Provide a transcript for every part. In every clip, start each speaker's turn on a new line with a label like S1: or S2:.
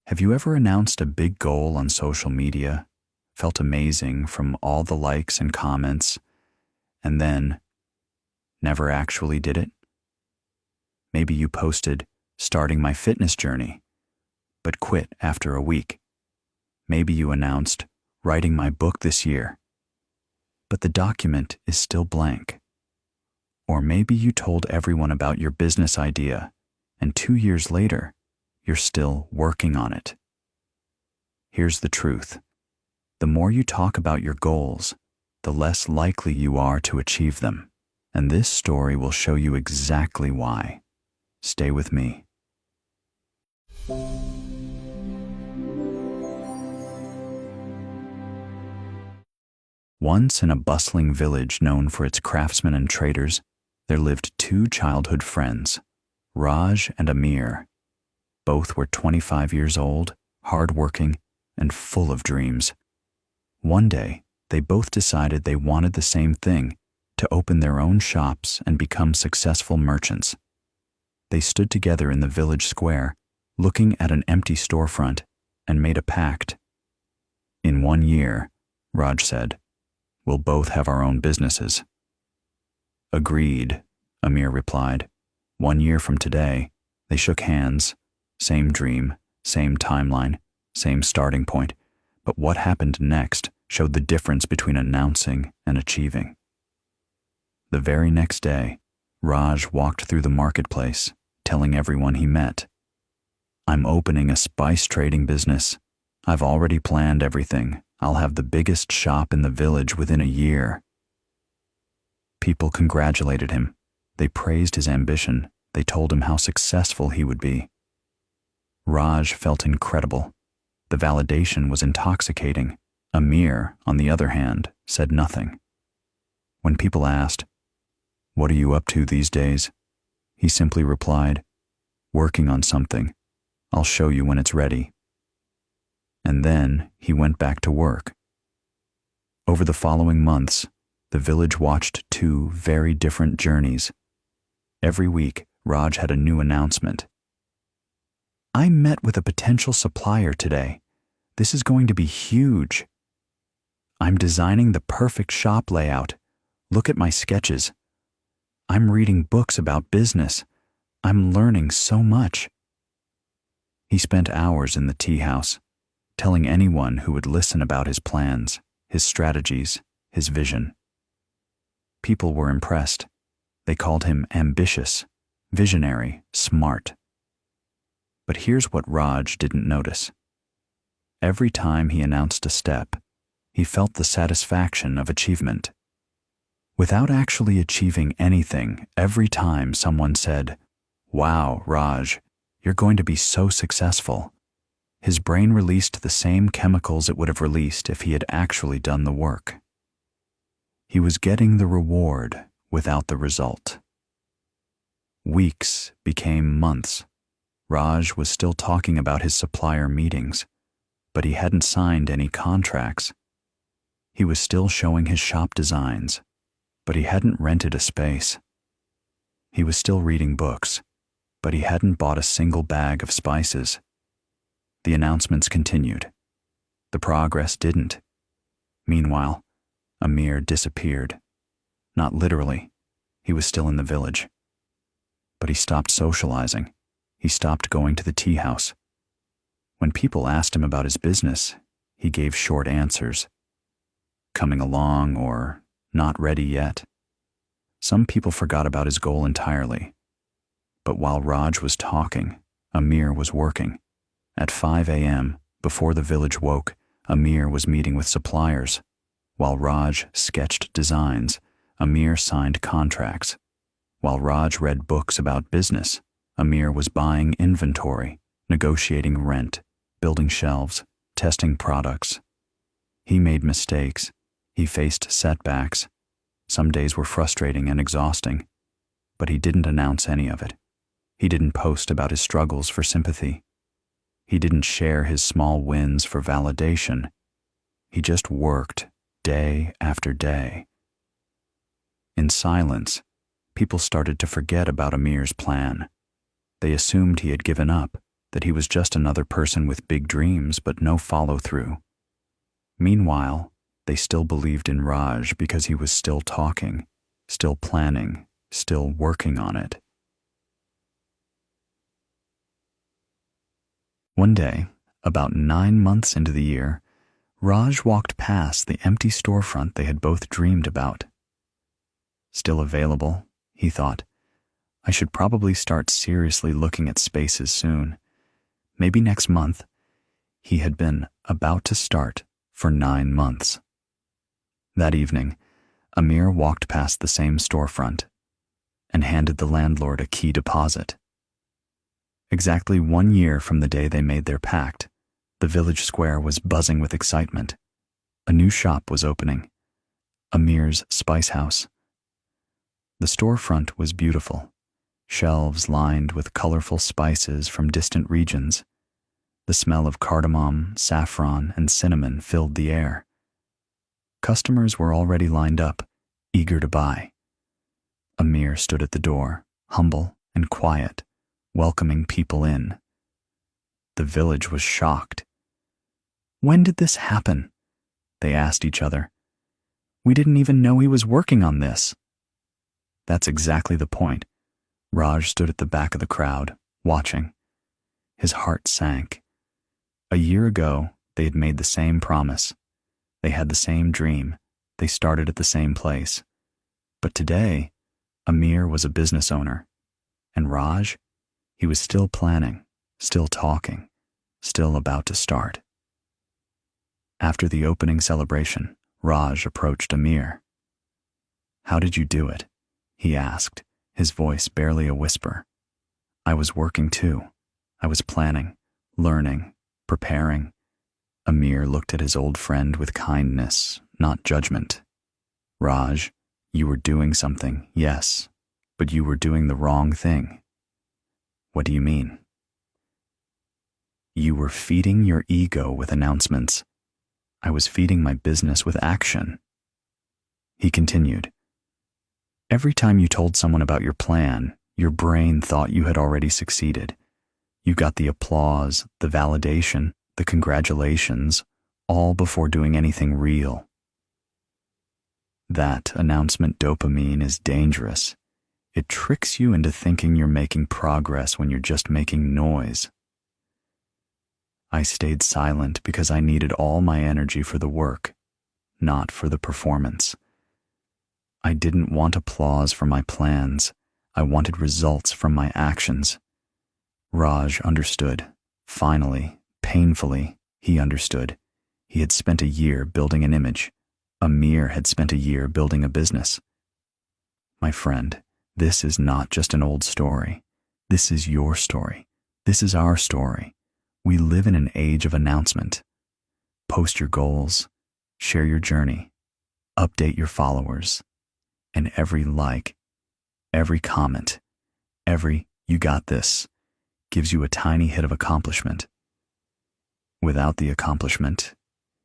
S1: Have you ever announced a big goal on social media, felt amazing from all the likes and comments, and then never actually did it? Maybe you posted, "Starting my fitness journey," but quit after a week. Maybe you announced, "Writing my book this year," but the document is still blank. Or maybe you told everyone about your business idea, and 2 years later, you're still working on it. Here's the truth. The more you talk about your goals, the less likely you are to achieve them. And this story will show you exactly why. Stay with me. Once in a bustling village known for its craftsmen and traders, there lived two childhood friends, Raj and Amir. Both were 25 years old, hardworking, and full of dreams. One day, they both decided they wanted the same thing, to open their own shops and become successful merchants. They stood together in the village square, looking at an empty storefront, and made a pact. "In 1 year," Raj said, "we'll both have our own businesses." "Agreed," Amir replied. 1 year from today, they shook hands. Same dream, same timeline, same starting point, but what happened next showed the difference between announcing and achieving. The very next day, Raj walked through the marketplace, telling everyone he met, "I'm opening a spice trading business. I've already planned everything. I'll have the biggest shop in the village within a year." People congratulated him. They praised his ambition. They told him how successful he would be. Raj felt incredible. The validation was intoxicating. Amir, on the other hand, said nothing. When people asked, "What are you up to these days?" he simply replied, "Working on something. I'll show you when it's ready." And then he went back to work. Over the following months, the village watched two very different journeys. Every week, Raj had a new announcement. "I met with a potential supplier today. This is going to be huge. I'm designing the perfect shop layout. Look at my sketches. I'm reading books about business. I'm learning so much." He spent hours in the tea house, telling anyone who would listen about his plans, his strategies, his vision. People were impressed. They called him ambitious, visionary, smart. But here's what Raj didn't notice. Every time he announced a step, he felt the satisfaction of achievement. Without actually achieving anything, every time someone said, "Wow, Raj, you're going to be so successful," his brain released the same chemicals it would have released if he had actually done the work. He was getting the reward without the result. Weeks became months. Raj was still talking about his supplier meetings, but he hadn't signed any contracts. He was still showing his shop designs, but he hadn't rented a space. He was still reading books, but he hadn't bought a single bag of spices. The announcements continued. The progress didn't. Meanwhile, Amir disappeared. Not literally. He was still in the village. But he stopped socializing. He stopped going to the tea house. When people asked him about his business, he gave short answers. Coming along or not ready yet. Some people forgot about his goal entirely. But while Raj was talking, Amir was working. At 5 a.m., before the village woke, Amir was meeting with suppliers. While Raj sketched designs, Amir signed contracts. While Raj read books about business, Amir was buying inventory, negotiating rent, building shelves, testing products. He made mistakes. He faced setbacks. Some days were frustrating and exhausting, but he didn't announce any of it. He didn't post about his struggles for sympathy. He didn't share his small wins for validation. He just worked day after day. In silence, people started to forget about Amir's plan. They assumed he had given up, that he was just another person with big dreams but no follow-through. Meanwhile, they still believed in Raj because he was still talking, still planning, still working on it. One day, about 9 months into the year, Raj walked past the empty storefront they had both dreamed about. Still available, he thought. I should probably start seriously looking at spaces soon. Maybe next month. He had been about to start for 9 months. That evening, Amir walked past the same storefront and handed the landlord a key deposit. Exactly 1 year from the day they made their pact, the village square was buzzing with excitement. A new shop was opening, Amir's Spice House. The storefront was beautiful, shelves lined with colorful spices from distant regions. The smell of cardamom, saffron, and cinnamon filled the air. Customers were already lined up, eager to buy. Amir stood at the door, humble and quiet, welcoming people in. The village was shocked. When did this happen? They asked each other. We didn't even know he was working on this. That's exactly the point. Raj stood at the back of the crowd, watching. His heart sank. A year ago, they had made the same promise. They had the same dream. They started at the same place. But today, Amir was a business owner. And Raj, he was still planning, still talking, still about to start. After the opening celebration, Raj approached Amir. How did you do it? He asked, his voice barely a whisper. I was working too. I was planning, learning, preparing. Amir looked at his old friend with kindness, not judgment. Raj, you were doing something, yes, but you were doing the wrong thing. What do you mean? You were feeding your ego with announcements. I was feeding my business with action. He continued. Every time you told someone about your plan, your brain thought you had already succeeded. You got the applause, the validation, the congratulations, all before doing anything real. That announcement dopamine is dangerous. It tricks you into thinking you're making progress when you're just making noise. I stayed silent because I needed all my energy for the work, not for the performance. I didn't want applause for my plans. I wanted results from my actions. Raj understood. Finally, painfully, he understood. He had spent a year building an image. Amir had spent a year building a business. My friend, this is not just an old story. This is your story. This is our story. We live in an age of announcement. Post your goals, share your journey, update your followers, and every like, every comment, every "you got this" gives you a tiny hit of accomplishment. Without the accomplishment,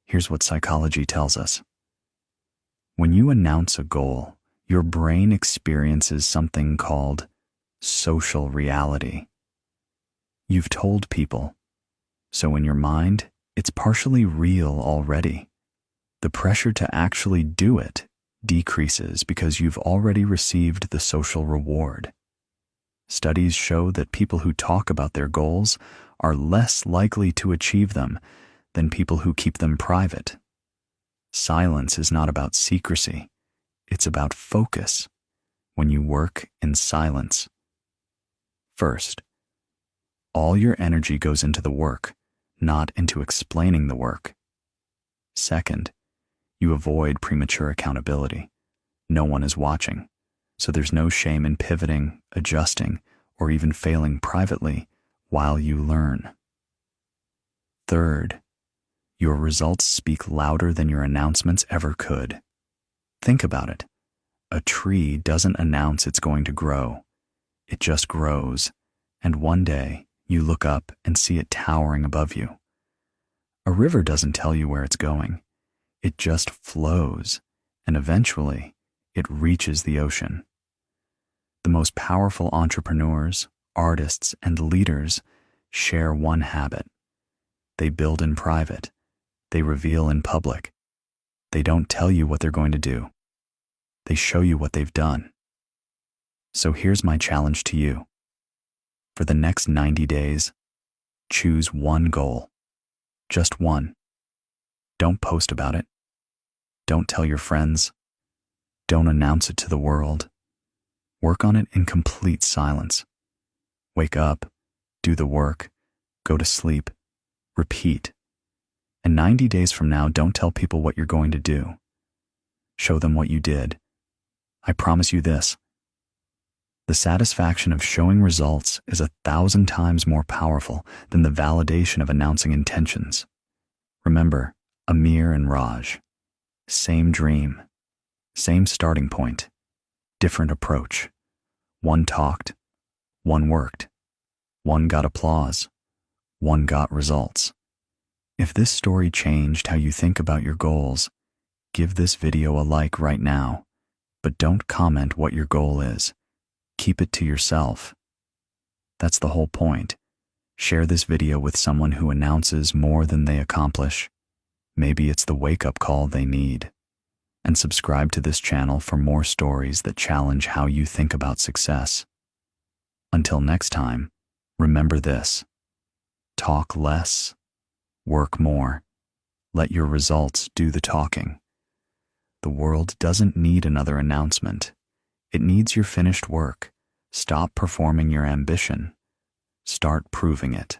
S1: here's what psychology tells us. When you announce a goal, your brain experiences something called social reality. You've told people, so in your mind, it's partially real already. The pressure to actually do it decreases because you've already received the social reward. Studies show that people who talk about their goals are less likely to achieve them than people who keep them private. Silence is not about secrecy. It's about focus when you work in silence. First, all your energy goes into the work, not into explaining the work. Second, you avoid premature accountability. No one is watching, so there's no shame in pivoting, adjusting, or even failing privately while you learn. Third, your results speak louder than your announcements ever could. Think about it. A tree doesn't announce it's going to grow. It just grows, and one day you look up and see it towering above you. A river doesn't tell you where it's going. It just flows, and eventually it reaches the ocean. The most powerful entrepreneurs, artists, and leaders share one habit. They build in private. They reveal in public. They don't tell you what they're going to do. They show you what they've done. So here's my challenge to you. For the next 90 days, choose one goal. Just one. Don't post about it. Don't tell your friends. Don't announce it to the world. Work on it in complete silence. Wake up, do the work, go to sleep, repeat. And 90 days from now, don't tell people what you're going to do. Show them what you did. I promise you this. The satisfaction of showing results is 1,000 times more powerful than the validation of announcing intentions. Remember, Amir and Raj. Same dream. Same starting point. Different approach. One talked. One worked. One got applause. One got results. If this story changed how you think about your goals, give this video a like right now, but don't comment what your goal is. Keep it to yourself. That's the whole point. Share this video with someone who announces more than they accomplish. Maybe it's the wake-up call they need. And subscribe to this channel for more stories that challenge how you think about success. Until next time, remember this. Talk less. Work more. Let your results do the talking. The world doesn't need another announcement. It needs your finished work. Stop performing your ambition. Start proving it.